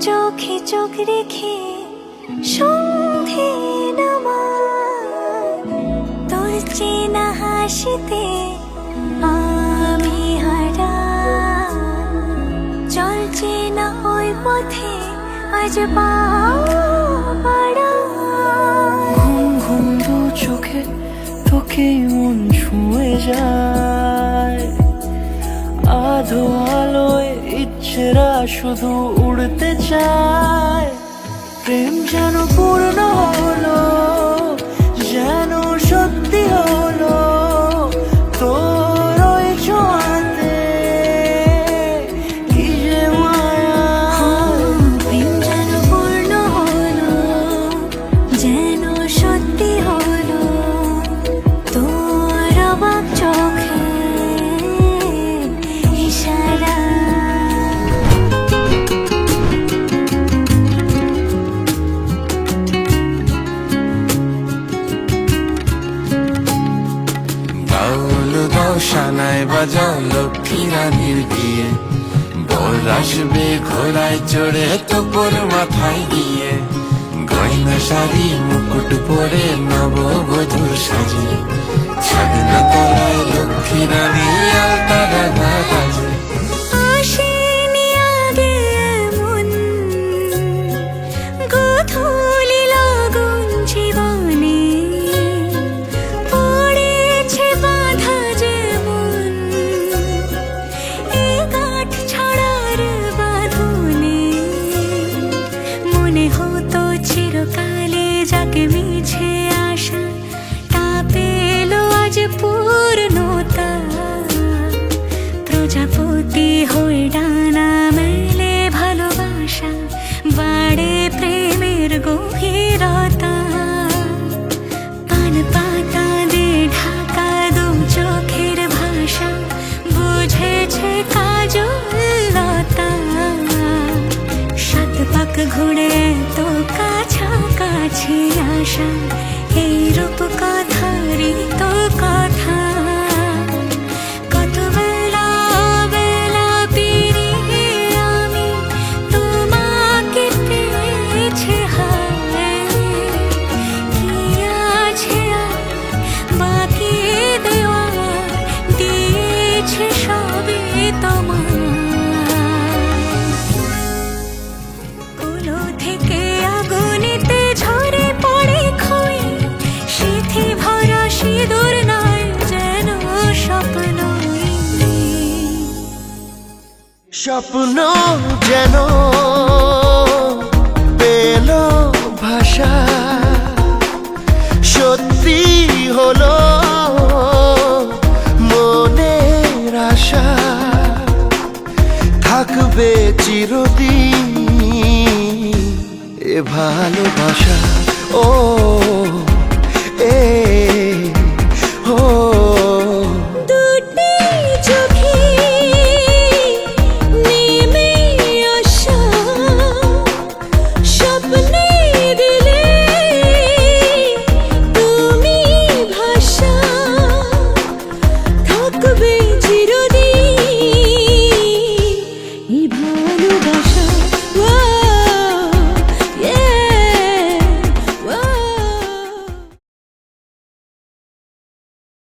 চোখে চোখ রেখে সন্ধে নামায়, তোর চেনা হাসিতে আমি হারাই। চল চেনা ওই পথে আজ পাও বাড়াই। ঘুম ঘুম দু চোখে তোকেই মন ছুঁয়ে যায়, আধো আলোয় ইচ্ছেরা শুধু উড়তে চায়। প্রেম যেন পূর্ণ হলো, যেন সত্যি হলো তোর ওই ছোঁয়াতে, কি যে মায়া। প্রেম যেন পূর্ণ হলো, যেন সত্যি হলো তোর অবাক চোখে ইশারা। বাউল দাও সানায় বাজাও লক্ষ্মী রানীর বিয়ে, বর আসবে ঘোড়ায় চড়ে তোপর মাথায় দিয়ে, গয়না শাড়ি মুকুট পরে নববধূ সাজে, ছাদনা তলায় লক্ষ্মী রানী আলতারা বাজে। আসেনি আগে এমন গোধূলি লগন জীবনে, পড়েছে বাধা যেমন এ গাঁঠ ছাড়ার বাঁধনে। মনে হতো চিরকালে যাকে মিছে আশা, তা পেলো আজ পূর্ণতা। প্রজাপতি হয়ে ডানা মেলে ভালোবাসা, বাড়ে প্রেমের গভীরতা। পান পাতা দিয়ে ঢাকা দু চোখের ভাষা, বুঝেছে কাজলতা। সাত পাক ঘুরে তো কাছাকাছি আসা, এই রূপ কথারই তো কথা। কত বেলা বেলা পেরিয়ে আমি তোমাকে পেয়েছি, হায় কি আছে আর বাকি দেওয়ার, দিয়েছে সবই তোমার। কুলো থেকে আগুনেতে ঝরে পড়ে খই, সিথি ভরা সিঁদুর নয় যেন স্বপ্নই। স্বপ্ন যেন পেল ভাষা, সত্যি হলো মনের আশা। থাকবে চিরদিন এ ভালোবাসা, ও